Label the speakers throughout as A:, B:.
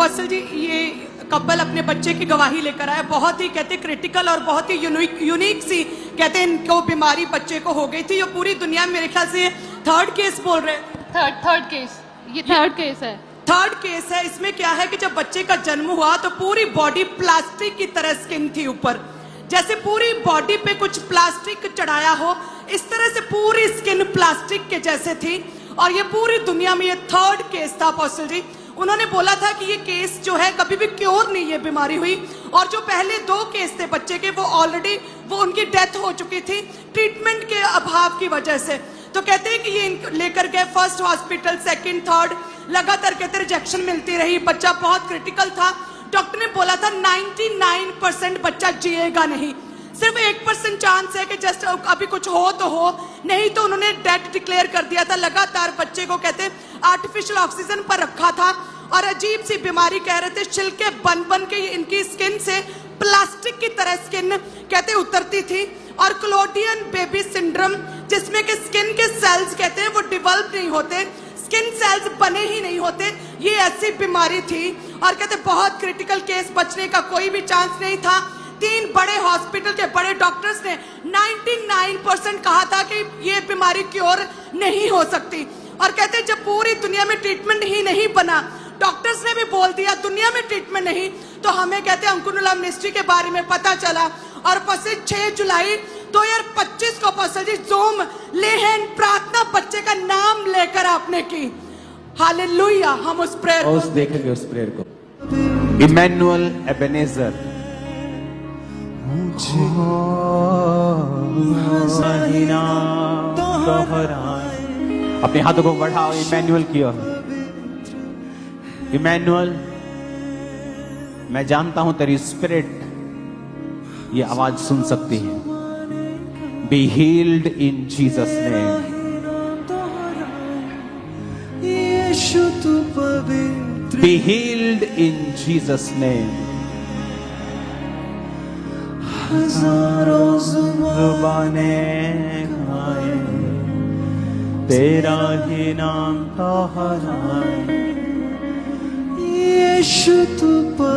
A: Apostle जी ये couple अपने बच्चे की गवाही लेकर आया, बहुत ही कहते क्रिटिकल और बहुत ही यूनिक सी कहते इनको बीमारी बच्चे को हो गई थी। ये पूरी दुनिया में मेरे ख्याल से थर्ड केस बोल रहे हैं,
B: थर्ड केस, ये थर्ड केस है।
A: थर्ड केस है। इसमें क्या है कि जब बच्चे का जन्म हुआ तो पूरी बॉडी प्लास्टिक की तरह स्किन थी ऊपर, जैसे पूरी बॉडी पे कुछ प्लास्टिक चढ़ाया हो, इस तरह से पूरी स्किन प्लास्टिक के जैसे थी। और ये पूरी दुनिया में ये थर्ड केस था अपोस्टल जी। उन्होंने बोला था कि ये केस जो है कभी भी क्योर नहीं ये बीमारी हुई, और जो पहले 2 केस थे बच्चे के वो ऑलरेडी उनकी डेथ हो चुकी थी ट्रीटमेंट के अभाव की वजह से। तो कहते हैं कि ये लेकर गए फर्स्ट हॉस्पिटल, सेकंड, थर्ड, लगातार कहते रिजेक्शन मिलती रही। बच्चा बहुत क्रिटिकल था, डॉक्टर ने बोला था 99% बच्चा जिएगा नहीं, सिर्फ 1% चांस है कि जस्ट अभी कुछ हो तो हो, नहीं तो उन्होंने डेथ डिक्लेयर कर दिया था। लगातार बच्चे को कहते आर्टिफिशियल ऑक्सीजन पर रखा था, और अजीब सी बीमारी कह रहे थे, छिलके बन बन के इनकी स्किन से प्लास्टिक की तरह स्किन कहते उतरती थी। और क्लोडियन बेबी सिंड्रोम, जिसमें के स्किन के सेल्स कहते हैं वो डिवेल्प नहीं होते, स्किन सेल्स बने ही नहीं होते, ये ऐसी बीमारी थी। और कहते बहुत क्रिटिकल केस, बचने का कोई भी चांस नहीं था। 3 बड़े हॉस्पिटल के बड़े डॉक्टर्स ने 99% कहा था कि ये बीमारी क्योर नहीं हो सकती। और कहते जब पूरी दुनिया में ट्रीटमेंट ही नहीं बना, डॉक्टर्स ने भी बोल दिया दुनिया में ट्रीटमेंट नहीं, तो हमें कहते अंकुरनुला मिनिस्ट्री के बारे में पता चला। और 6 जुलाई 2025 को अपोस्टल जी ज़ूम लेहन प्रार्थना बच्चे का नाम लेकर आपने की। हालेलुया। हम उस प्रेयर
C: उस देखेंगे उस प्रेयर को। इमैनुअल एबेनेजर, अपने हाथों को बढ़ाओ इमैनुअल की ओर। इमैनुअल, मैं जानता हूं तेरी स्पिरिट ये आवाज सुन सकती है। Be healed in Jesus name. Be healed in Jesus name. हजारों जुबानें गाए तेरा ही नाम दोहराए।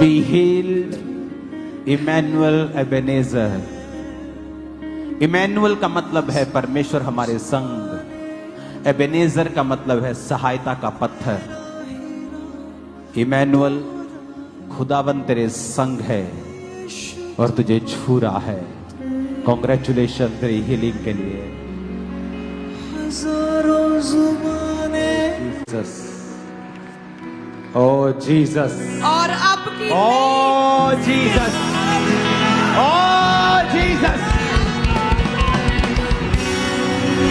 C: Be healed, Emmanuel Ebenezer. Emmanuel का मतलब है परमेश्वर हमारे संग, एबेनेजर का मतलब है सहायता का पत्थर। इमैनुअल, खुदावन तेरे संग है और तुझे छू रहा है। कॉन्ग्रेचुलेशन तेरी हीलिंग के लिए। जीसस, ओ जीसस,
A: और अब की
C: ओ जीसस, ओ जीसस।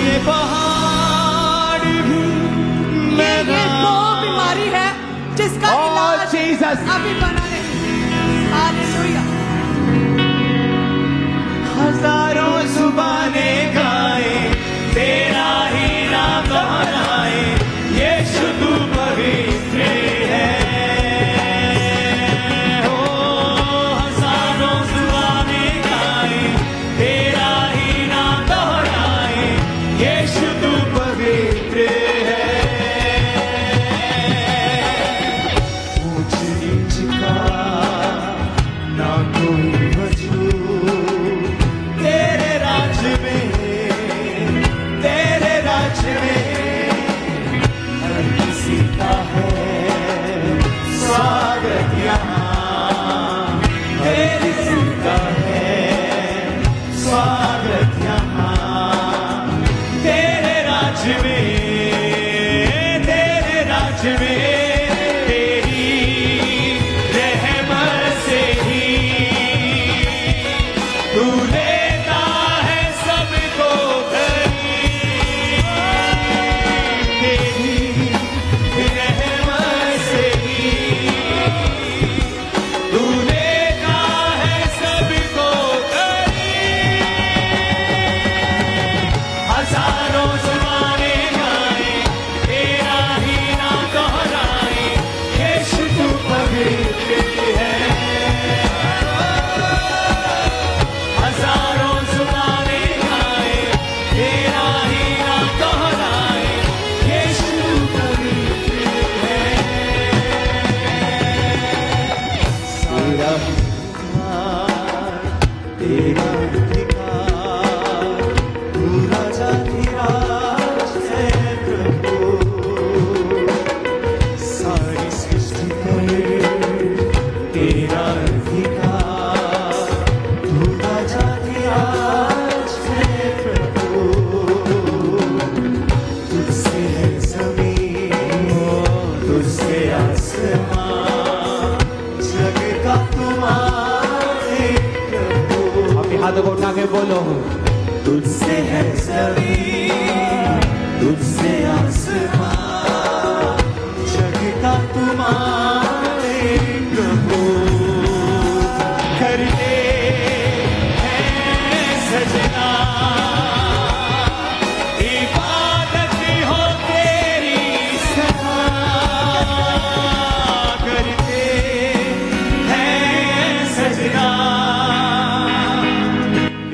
C: ये पहाड़ भी मेरा,
A: ये वो बीमारी है जिसका इलाज
C: जीसस
A: अभी बना नहीं। हालेलुया।
C: हजारों जुबानें गाए तेरा ही नाम दोहराए। यीशु तू पवित्र है। ओ हजारों जुबानें गाए तेरा ही नाम दोहराए। यीशु तू पवित्र है। ऊंच नीच का ना कोई वजूद तेरे राज में हाथों को उठा के बोलो, तुझसे है ज़मीन, तुझसे आसमां, जगता तुम्हारे प्रभु करते हैं सजना, इबादत हो तेरी सदा, करते हैं सजना,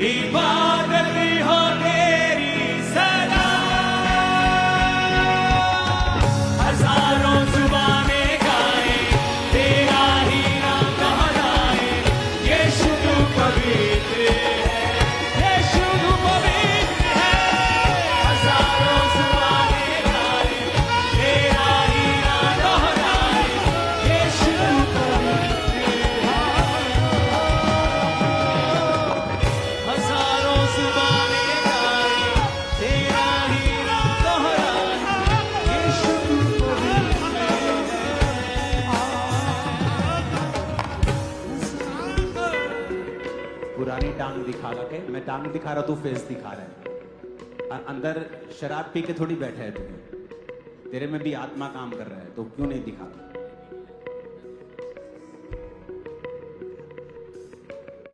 C: इबादत हो तेरी सदा। हजारों जुबानें गाए तेरा ही नाम दोहराए, यीशु तू पवित्र है, यीशु तू पवित्र है। हजारों जुबानें गाए तेरा ही नाम दोहराए, यीशु तू पवित्र है। हजारों जुबानें गाए तेरा ही नाम दोहराए, यीशु तू पवित्र है। पुरानी टांग दिखा के, मैं टांग दिखा रहा, तू फेस दिखा रहा है। अंदर शराब पी के थोड़ी बैठा है तू, तेरे में भी आत्मा काम कर रहा है, तो क्यों नहीं दिखा?